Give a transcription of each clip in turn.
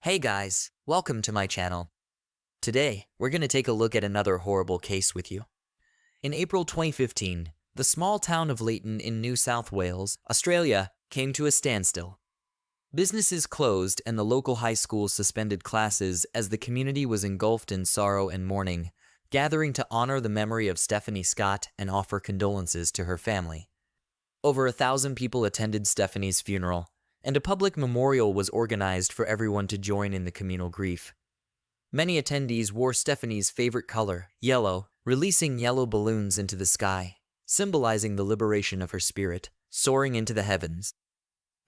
Hey guys, welcome to my channel. Today, we're going to take a look at another horrible case with you. In April 2015, the small town of Leighton in New South Wales, Australia, came to a standstill. Businesses closed and the local high school suspended classes as the community was engulfed in sorrow and mourning, gathering to honor the memory of Stephanie Scott and offer condolences to her family. Over 1,000 people attended Stephanie's funeral, and a public memorial was organized for everyone to join in the communal grief. Many attendees wore Stephanie's favorite color, yellow, releasing yellow balloons into the sky, symbolizing the liberation of her spirit, soaring into the heavens.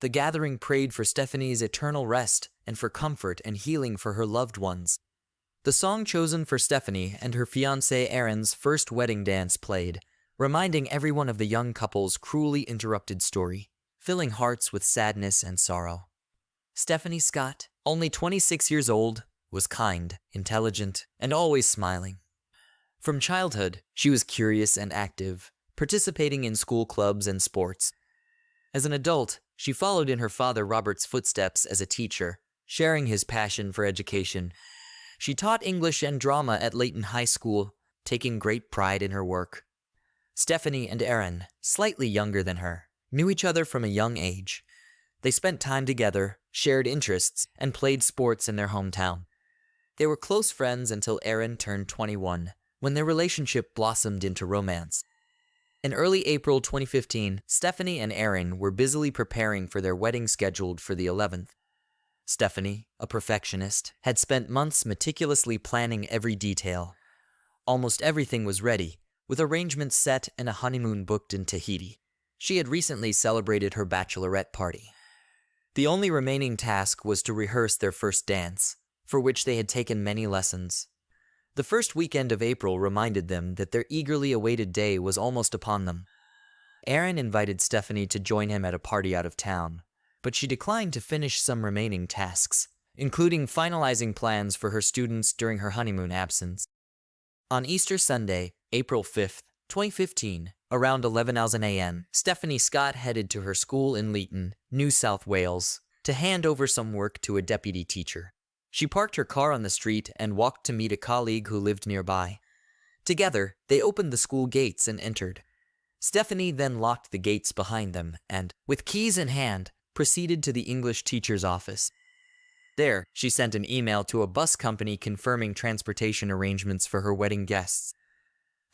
The gathering prayed for Stephanie's eternal rest and for comfort and healing for her loved ones. The song chosen for Stephanie and her fiancé Aaron's first wedding dance played, reminding everyone of the young couple's cruelly interrupted story, filling hearts with sadness and sorrow. Stephanie Scott, only 26 years old, was kind, intelligent, and always smiling. From childhood, she was curious and active, participating in school clubs and sports. As an adult, she followed in her father Robert's footsteps as a teacher, sharing his passion for education. She taught English and drama at Leighton High School, taking great pride in her work. Stephanie and Aaron, slightly younger than her, knew each other from a young age. They spent time together, shared interests, and played sports in their hometown. They were close friends until Aaron turned 21, when their relationship blossomed into romance. In early April 2015, Stephanie and Aaron were busily preparing for their wedding scheduled for the 11th. Stephanie, a perfectionist, had spent months meticulously planning every detail. Almost everything was ready, with arrangements set and a honeymoon booked in Tahiti. She had recently celebrated her bachelorette party. The only remaining task was to rehearse their first dance, for which they had taken many lessons. The first weekend of April reminded them that their eagerly awaited day was almost upon them. Aaron invited Stephanie to join him at a party out of town, but she declined to finish some remaining tasks, including finalizing plans for her students during her honeymoon absence. On Easter Sunday, April 5th, 2015, around 11:00 a.m., Stephanie Scott headed to her school in Leighton, New South Wales, to hand over some work to a deputy teacher. She parked her car on the street and walked to meet a colleague who lived nearby. Together, they opened the school gates and entered. Stephanie then locked the gates behind them and, with keys in hand, proceeded to the English teacher's office. There, she sent an email to a bus company confirming transportation arrangements for her wedding guests.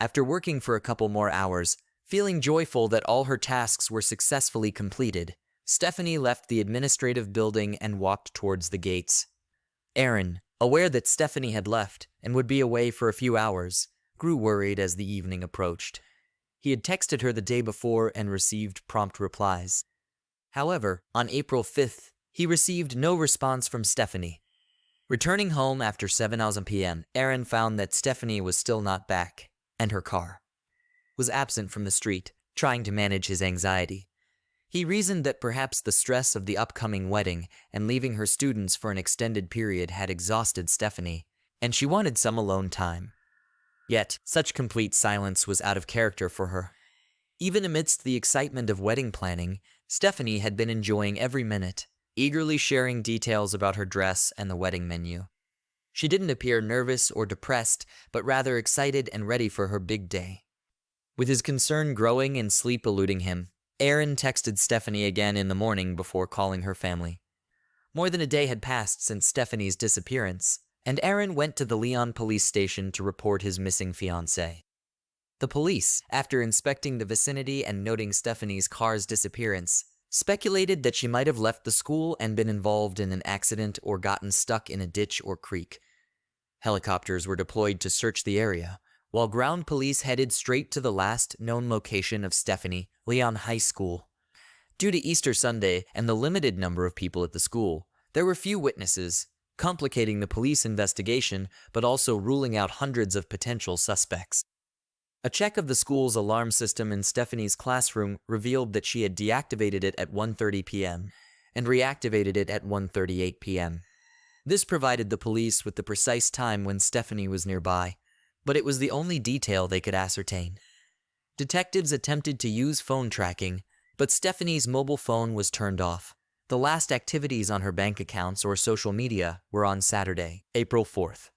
After working for a couple more hours, feeling joyful that all her tasks were successfully completed, Stephanie left the administrative building and walked towards the gates. Aaron, aware that Stephanie had left and would be away for a few hours, grew worried as the evening approached. He had texted her the day before and received prompt replies. However, on April 5th, he received no response from Stephanie. Returning home after 7:00 p.m., Aaron found that Stephanie was still not back, and her car was absent from the street, trying to manage his anxiety. He reasoned that perhaps the stress of the upcoming wedding and leaving her students for an extended period had exhausted Stephanie, and she wanted some alone time. Yet, such complete silence was out of character for her. Even amidst the excitement of wedding planning, Stephanie had been enjoying every minute, eagerly sharing details about her dress and the wedding menu. She didn't appear nervous or depressed, but rather excited and ready for her big day. With his concern growing and sleep eluding him, Aaron texted Stephanie again in the morning before calling her family. More than a day had passed since Stephanie's disappearance, and Aaron went to the Leon police station to report his missing fiancée. The police, after inspecting the vicinity and noting Stephanie's car's disappearance, speculated that she might have left the school and been involved in an accident or gotten stuck in a ditch or creek. Helicopters were deployed to search the area, while ground police headed straight to the last known location of Stephanie, Leon High School. Due to Easter Sunday and the limited number of people at the school, there were few witnesses, complicating the police investigation but also ruling out hundreds of potential suspects. A check of the school's alarm system in Stephanie's classroom revealed that she had deactivated it at 1:30 p.m. and reactivated it at 1:38 p.m. This provided the police with the precise time when Stephanie was nearby, but it was the only detail they could ascertain. Detectives attempted to use phone tracking, but Stephanie's mobile phone was turned off, The last activities on her bank accounts or social media were on Saturday, April 4th.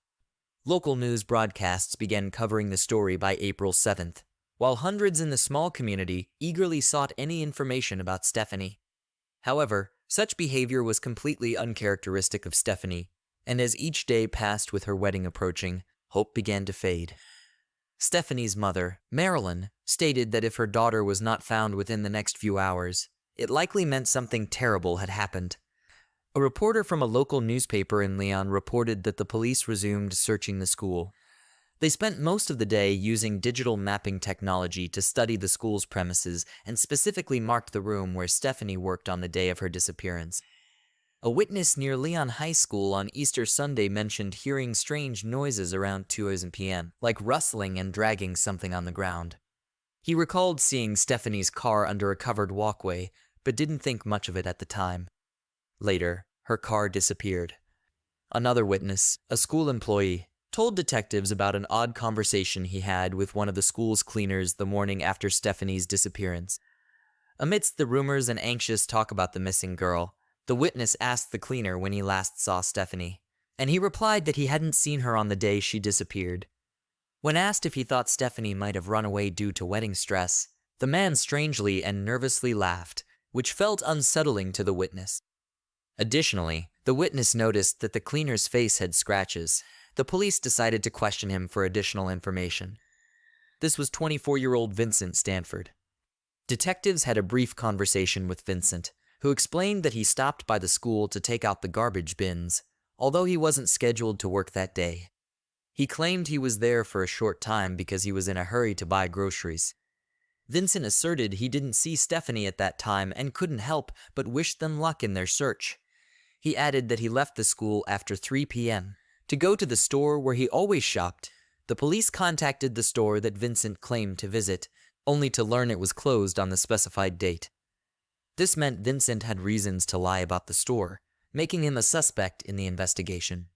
Local news broadcasts began covering the story by April 7th, while hundreds in the small community eagerly sought any information about Stephanie. However, such behavior was completely uncharacteristic of Stephanie, and as each day passed with her wedding approaching, hope began to fade. Stephanie's mother, Marilyn, stated that if her daughter was not found within the next few hours, it likely meant something terrible had happened. A reporter from a local newspaper in Leon reported that the police resumed searching the school. They spent most of the day using digital mapping technology to study the school's premises and specifically marked the room where Stephanie worked on the day of her disappearance. A witness near Leon High School on Easter Sunday mentioned hearing strange noises around 2 p.m., like rustling and dragging something on the ground. He recalled seeing Stephanie's car under a covered walkway, but didn't think much of it at the time. Later, her car disappeared. Another witness, a school employee, told detectives about an odd conversation he had with one of the school's cleaners the morning after Stephanie's disappearance. Amidst the rumors and anxious talk about the missing girl, the witness asked the cleaner when he last saw Stephanie, and he replied that he hadn't seen her on the day she disappeared. When asked if he thought Stephanie might have run away due to wedding stress, the man strangely and nervously laughed, which felt unsettling to the witness. Additionally, the witness noticed that the cleaner's face had scratches. The police decided to question him for additional information. This was 24-year-old Vincent Stanford. Detectives had a brief conversation with Vincent, who explained that he stopped by the school to take out the garbage bins, although he wasn't scheduled to work that day. He claimed he was there for a short time because he was in a hurry to buy groceries. Vincent asserted he didn't see Stephanie at that time and couldn't help but wish them luck in their search. He added that he left the school after 3 p.m. to go to the store where he always shopped. The police contacted the store that Vincent claimed to visit, only to learn it was closed on the specified date. This meant Vincent had reasons to lie about the store, making him a suspect in the investigation.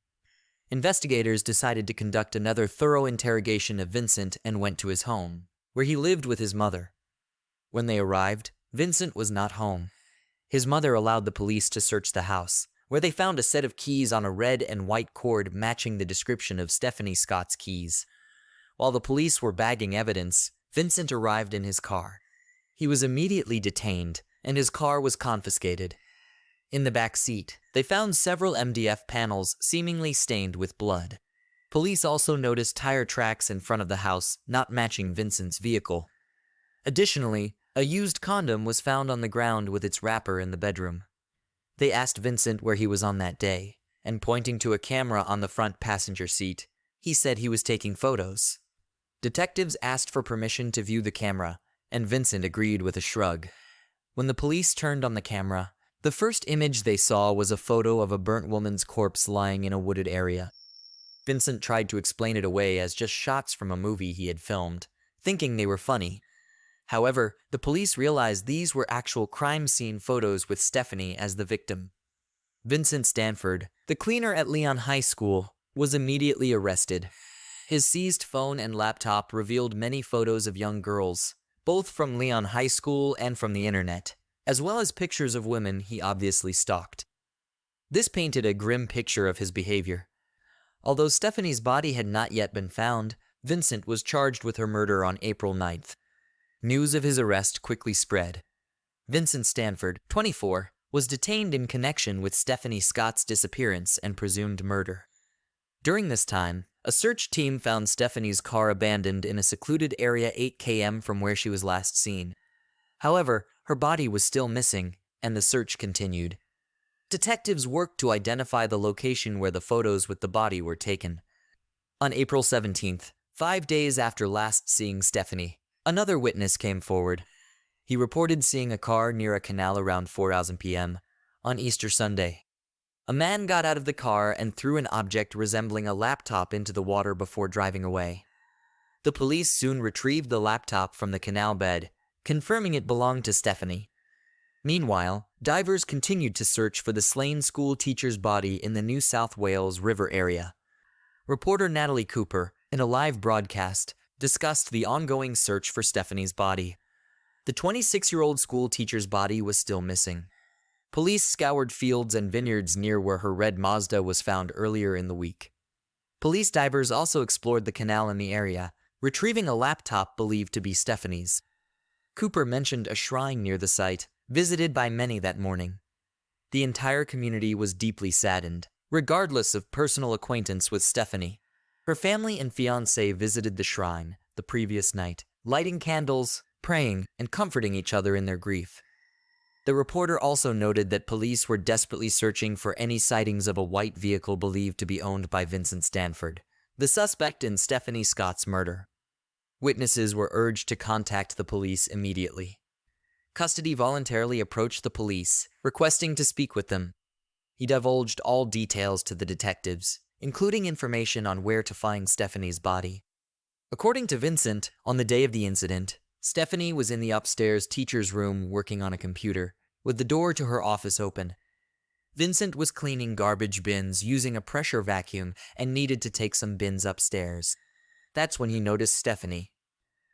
Investigators decided to conduct another thorough interrogation of Vincent and went to his home, where he lived with his mother. When they arrived, Vincent was not home. His mother allowed the police to search the house, where they found a set of keys on a red and white cord matching the description of Stephanie Scott's keys. While the police were bagging evidence, Vincent arrived in his car. He was immediately detained, and his car was confiscated. In the back seat, they found several MDF panels seemingly stained with blood. Police also noticed tire tracks in front of the house not matching Vincent's vehicle. Additionally, a used condom was found on the ground with its wrapper in the bedroom. They asked Vincent where he was on that day, and pointing to a camera on the front passenger seat, he said he was taking photos. Detectives asked for permission to view the camera, and Vincent agreed with a shrug. When the police turned on the camera, the first image they saw was a photo of a burnt woman's corpse lying in a wooded area. Vincent tried to explain it away as just shots from a movie he had filmed, thinking they were funny. However, the police realized these were actual crime scene photos with Stephanie as the victim. Vincent Stanford, the cleaner at Leon High School, was immediately arrested. His seized phone and laptop revealed many photos of young girls, both from Leon High School and from the internet, as well as pictures of women he obviously stalked. This painted a grim picture of his behavior. Although Stephanie's body had not yet been found, Vincent was charged with her murder on April 9th. News of his arrest quickly spread. Vincent Stanford, 24, was detained in connection with Stephanie Scott's disappearance and presumed murder. During this time, a search team found Stephanie's car abandoned in a secluded area 8 km from where she was last seen. However, her body was still missing, and the search continued. Detectives worked to identify the location where the photos with the body were taken. On April 17th, 5 days after last seeing Stephanie, another witness came forward. He reported seeing a car near a canal around 4 p.m. on Easter Sunday. A man got out of the car and threw an object resembling a laptop into the water before driving away. The police soon retrieved the laptop from the canal bed, confirming it belonged to Stephanie. Meanwhile, divers continued to search for the slain school teacher's body in the New South Wales River area. Reporter Natalie Cooper, in a live broadcast, discussed the ongoing search for Stephanie's body. The 26-year-old school teacher's body was still missing. Police scoured fields and vineyards near where her red Mazda was found earlier in the week. Police divers also explored the canal in the area, retrieving a laptop believed to be Stephanie's. Cooper mentioned a shrine near the site, visited by many that morning. The entire community was deeply saddened, regardless of personal acquaintance with Stephanie. Her family and fiancé visited the shrine the previous night, lighting candles, praying, and comforting each other in their grief. The reporter also noted that police were desperately searching for any sightings of a white vehicle believed to be owned by Vincent Stanford, the suspect in Stephanie Scott's murder. Witnesses were urged to contact the police immediately. Custody voluntarily approached the police, requesting to speak with them. He divulged all details to the detectives, including information on where to find Stephanie's body. According to Vincent, on the day of the incident, Stephanie was in the upstairs teacher's room working on a computer, with the door to her office open. Vincent was cleaning garbage bins using a pressure vacuum and needed to take some bins upstairs. That's when he noticed Stephanie.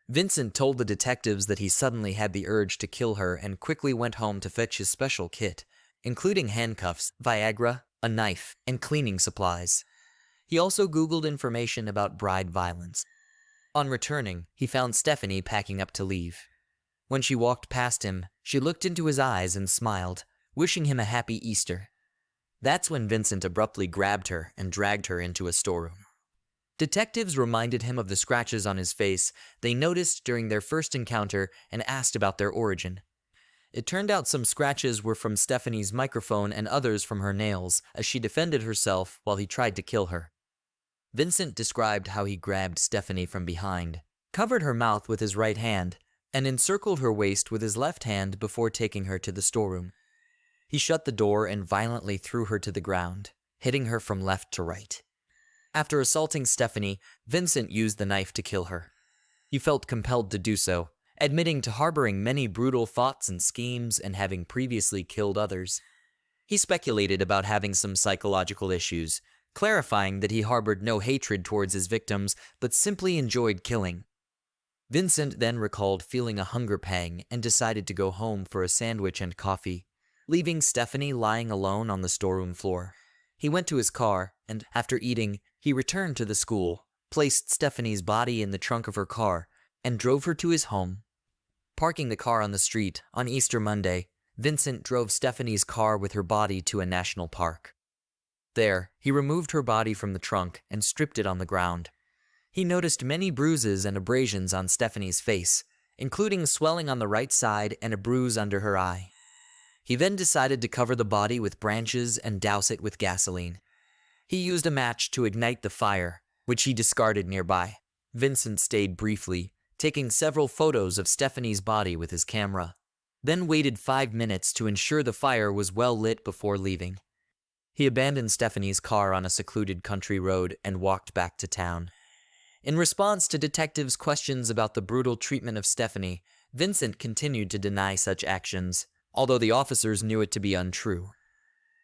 Vincent told the detectives that he suddenly had the urge to kill her and quickly went home to fetch his special kit, including handcuffs, Viagra, a knife, and cleaning supplies. He also Googled information about bride violence. On returning, he found Stephanie packing up to leave. When she walked past him, she looked into his eyes and smiled, wishing him a happy Easter. That's when Vincent abruptly grabbed her and dragged her into a storeroom. Detectives reminded him of the scratches on his face they noticed during their first encounter and asked about their origin. It turned out some scratches were from Stephanie's microphone and others from her nails as she defended herself while he tried to kill her. Vincent described how he grabbed Stephanie from behind, covered her mouth with his right hand, and encircled her waist with his left hand before taking her to the storeroom. He shut the door and violently threw her to the ground, hitting her from left to right. After assaulting Stephanie, Vincent used the knife to kill her. He felt compelled to do so, admitting to harboring many brutal thoughts and schemes and having previously killed others. He speculated about having some psychological issues, clarifying that he harbored no hatred towards his victims, but simply enjoyed killing. Vincent then recalled feeling a hunger pang and decided to go home for a sandwich and coffee, leaving Stephanie lying alone on the storeroom floor. He went to his car, and after eating, he returned to the school, placed Stephanie's body in the trunk of her car, and drove her to his home. Parking the car on the street on Easter Monday, Vincent drove Stephanie's car with her body to a national park. There, he removed her body from the trunk and stripped it on the ground. He noticed many bruises and abrasions on Stephanie's face, including swelling on the right side and a bruise under her eye. He then decided to cover the body with branches and douse it with gasoline. He used a match to ignite the fire, which he discarded nearby. Vincent stayed briefly, taking several photos of Stephanie's body with his camera, then waited 5 minutes to ensure the fire was well lit before leaving. He abandoned Stephanie's car on a secluded country road and walked back to town. In response to detectives' questions about the brutal treatment of Stephanie, Vincent continued to deny such actions, although the officers knew it to be untrue.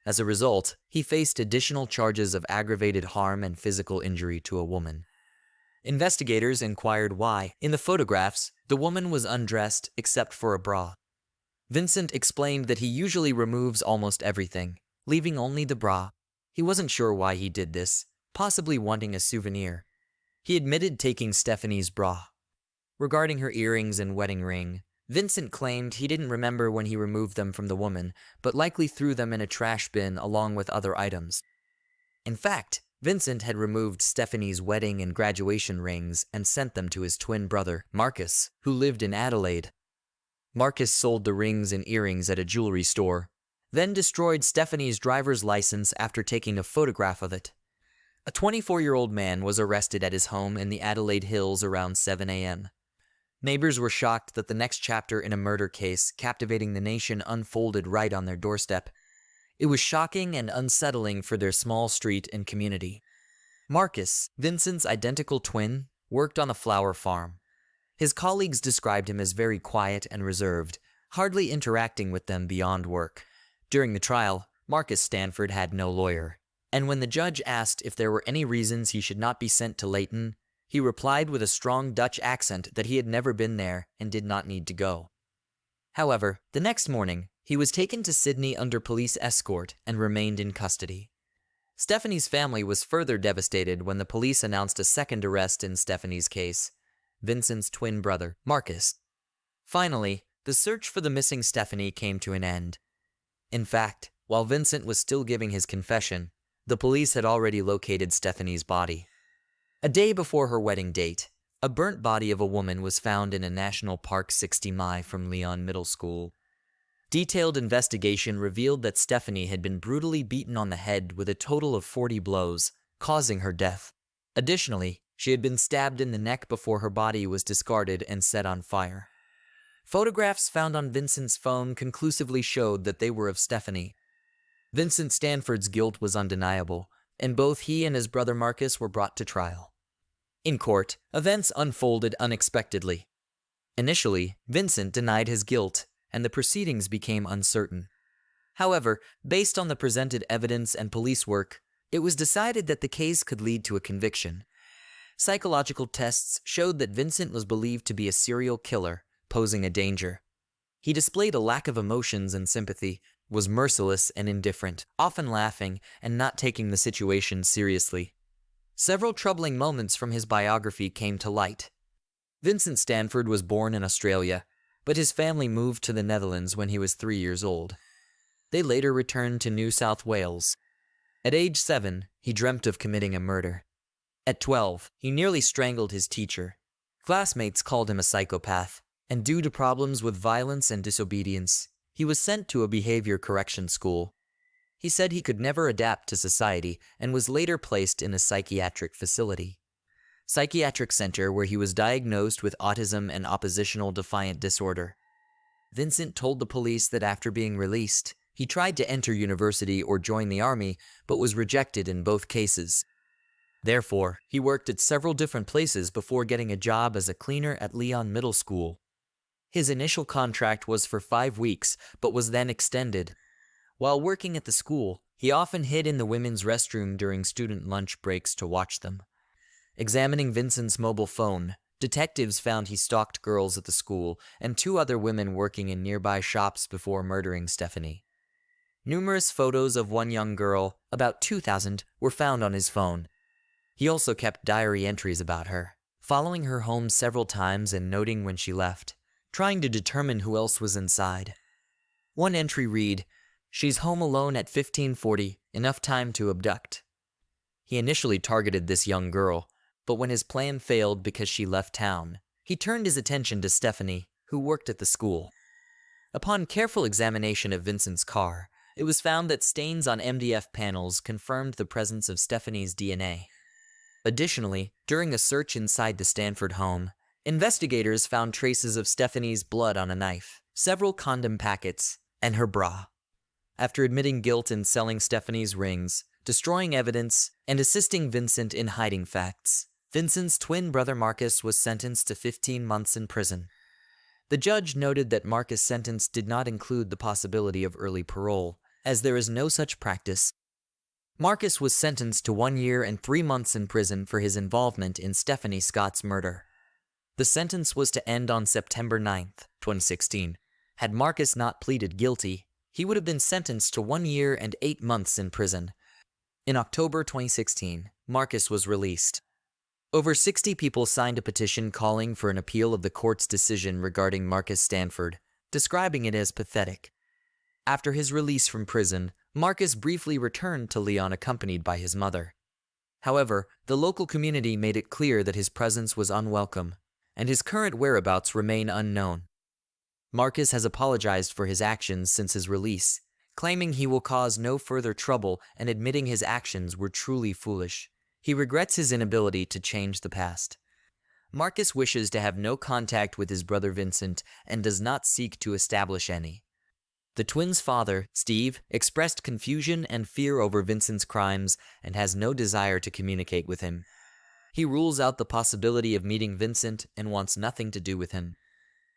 As a result, he faced additional charges of aggravated harm and physical injury to a woman. Investigators inquired why, in the photographs, the woman was undressed except for a bra. Vincent explained that he usually removes almost everything, leaving only the bra. He wasn't sure why he did this, possibly wanting a souvenir. He admitted taking Stephanie's bra. Regarding her earrings and wedding ring, Vincent claimed he didn't remember when he removed them from the woman, but likely threw them in a trash bin along with other items. In fact, Vincent had removed Stephanie's wedding and graduation rings and sent them to his twin brother, Marcus, who lived in Adelaide. Marcus sold the rings and earrings at a jewelry store, then destroyed Stephanie's driver's license after taking a photograph of it. A 24-year-old man was arrested at his home in the Adelaide Hills around 7 a.m. Neighbors were shocked that the next chapter in a murder case captivating the nation unfolded right on their doorstep. It was shocking and unsettling for their small street and community. Marcus, Vincent's identical twin, worked on a flower farm. His colleagues described him as very quiet and reserved, hardly interacting with them beyond work. During the trial, Marcus Stanford had no lawyer, and when the judge asked if there were any reasons he should not be sent to Leighton, he replied with a strong Dutch accent that he had never been there and did not need to go. However, the next morning, He was taken to Sydney under police escort and remained in custody. Stephanie's family was further devastated when the police announced a second arrest in Stephanie's case, Vincent's twin brother, Marcus. Finally, the search for the missing Stephanie came to an end. In fact, while Vincent was still giving his confession, the police had already located Stephanie's body. A day before her wedding date, a burnt body of a woman was found in a national park 60 miles from Leighton Middle School. Detailed investigation revealed that Stephanie had been brutally beaten on the head with a total of 40 blows, causing her death. Additionally, she had been stabbed in the neck before her body was discarded and set on fire. Photographs found on Vincent's phone conclusively showed that they were of Stephanie. Vincent Stanford's guilt was undeniable, and both he and his brother Marcus were brought to trial. In court, events unfolded unexpectedly. Initially, Vincent denied his guilt, and the proceedings became uncertain. However, based on the presented evidence and police work, it was decided that the case could lead to a conviction. Psychological tests showed that Vincent was believed to be a serial killer, posing a danger. He displayed a lack of emotions and sympathy, was merciless and indifferent, often laughing and not taking the situation seriously. Several troubling moments from his biography came to light. Vincent Stanford was born in Australia, but his family moved to the Netherlands when he was 3 years old. They later returned to New South Wales. At age 7, he dreamt of committing a murder. At 12, he nearly strangled his teacher. Classmates called him a psychopath, and due to problems with violence and disobedience, he was sent to a behavior correction school. He said he could never adapt to society and was later placed in a psychiatric facility. Psychiatric center where he was diagnosed with autism and oppositional defiant disorder. Vincent told the police that after being released, he tried to enter university or join the army, but was rejected in both cases. Therefore, he worked at several different places before getting a job as a cleaner at Leighton Middle School. His initial contract was for 5 weeks, but was then extended. While working at the school, he often hid in the women's restroom during student lunch breaks to watch them. Examining Vincent's mobile phone, detectives found he stalked girls at the school and 2 other women working in nearby shops before murdering Stephanie. Numerous photos of one young girl, about 2,000, were found on his phone. He also kept diary entries about her, following her home several times and noting when she left, trying to determine who else was inside. One entry read, "She's home alone at 15:40, enough time to abduct." He initially targeted this young girl, but when his plan failed because she left town, he turned his attention to Stephanie, who worked at the school. Upon careful examination of Vincent's car, it was found that stains on MDF panels confirmed the presence of Stephanie's DNA. Additionally, during a search inside the Stanford home, investigators found traces of Stephanie's blood on a knife, several condom packets, and her bra. After admitting guilt in selling Stephanie's rings, destroying evidence, and assisting Vincent in hiding facts, Vincent's twin brother Marcus was sentenced to 15 months in prison. The judge noted that Marcus' sentence did not include the possibility of early parole, as there is no such practice. Marcus was sentenced to 1 year and 3 months in prison for his involvement in Stephanie Scott's murder. The sentence was to end on September 9, 2016. Had Marcus not pleaded guilty, he would have been sentenced to 1 year and 8 months in prison. In October 2016, Marcus was released. Over 60 people signed a petition calling for an appeal of the court's decision regarding Marcus Stanford, describing it as pathetic. After his release from prison, Marcus briefly returned to Leighton accompanied by his mother. However, the local community made it clear that his presence was unwelcome, and his current whereabouts remain unknown. Marcus has apologized for his actions since his release, claiming he will cause no further trouble and admitting his actions were truly foolish. He regrets his inability to change the past. Marcus wishes to have no contact with his brother Vincent and does not seek to establish any. The twins' father, Steve, expressed confusion and fear over Vincent's crimes and has no desire to communicate with him. He rules out the possibility of meeting Vincent and wants nothing to do with him.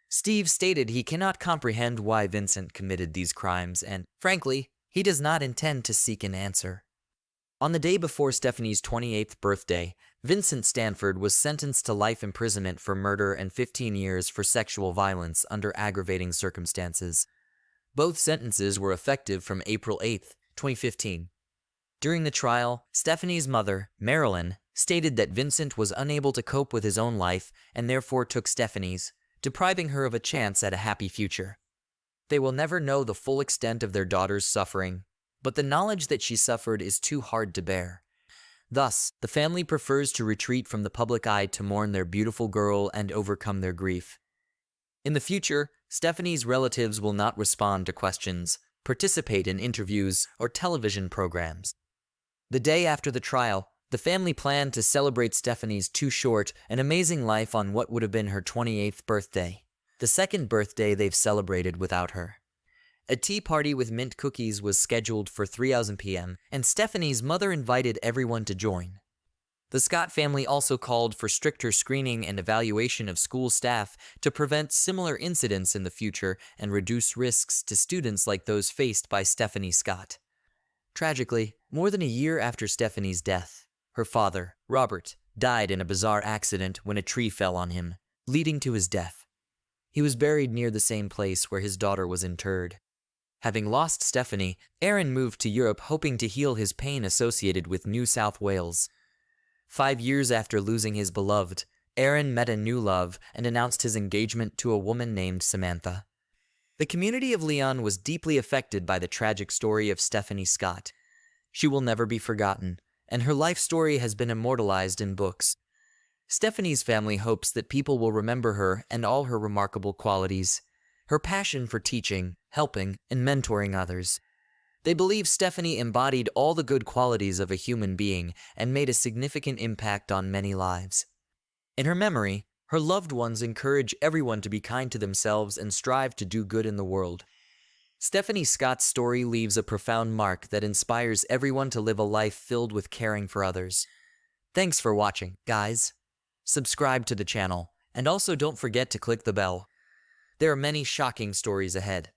Steve stated he cannot comprehend why Vincent committed these crimes and, frankly, he does not intend to seek an answer. On the day before Stephanie's 28th birthday, Vincent Stanford was sentenced to life imprisonment for murder and 15 years for sexual violence under aggravating circumstances. Both sentences were effective from April 8, 2015. During the trial, Stephanie's mother, Marilyn, stated that Vincent was unable to cope with his own life and therefore took Stephanie's, depriving her of a chance at a happy future. They will never know the full extent of their daughter's suffering, but the knowledge that she suffered is too hard to bear. Thus, the family prefers to retreat from the public eye to mourn their beautiful girl and overcome their grief. In the future, Stephanie's relatives will not respond to questions, participate in interviews, or television programs. The day after the trial, the family planned to celebrate Stephanie's too short and amazing life on what would have been her 28th birthday, the second birthday they've celebrated without her. A tea party with mint cookies was scheduled for 3:00 p.m., and Stephanie's mother invited everyone to join. The Scott family also called for stricter screening and evaluation of school staff to prevent similar incidents in the future and reduce risks to students like those faced by Stephanie Scott. Tragically, more than a year after Stephanie's death, her father, Robert, died in a bizarre accident when a tree fell on him, leading to his death. He was buried near the same place where his daughter was interred. Having lost Stephanie, Aaron moved to Europe hoping to heal his pain associated with New South Wales. 5 years after losing his beloved, Aaron met a new love and announced his engagement to a woman named Samantha. The community of Leon was deeply affected by the tragic story of Stephanie Scott. She will never be forgotten, and her life story has been immortalized in books. Stephanie's family hopes that people will remember her and all her remarkable qualities, her passion for teaching, helping, and mentoring others. They believe Stephanie embodied all the good qualities of a human being and made a significant impact on many lives. In her memory, her loved ones encourage everyone to be kind to themselves and strive to do good in the world. Stephanie Scott's story leaves a profound mark that inspires everyone to live a life filled with caring for others. Thanks for watching, guys. Subscribe to the channel, and also don't forget to click the bell. There are many shocking stories ahead.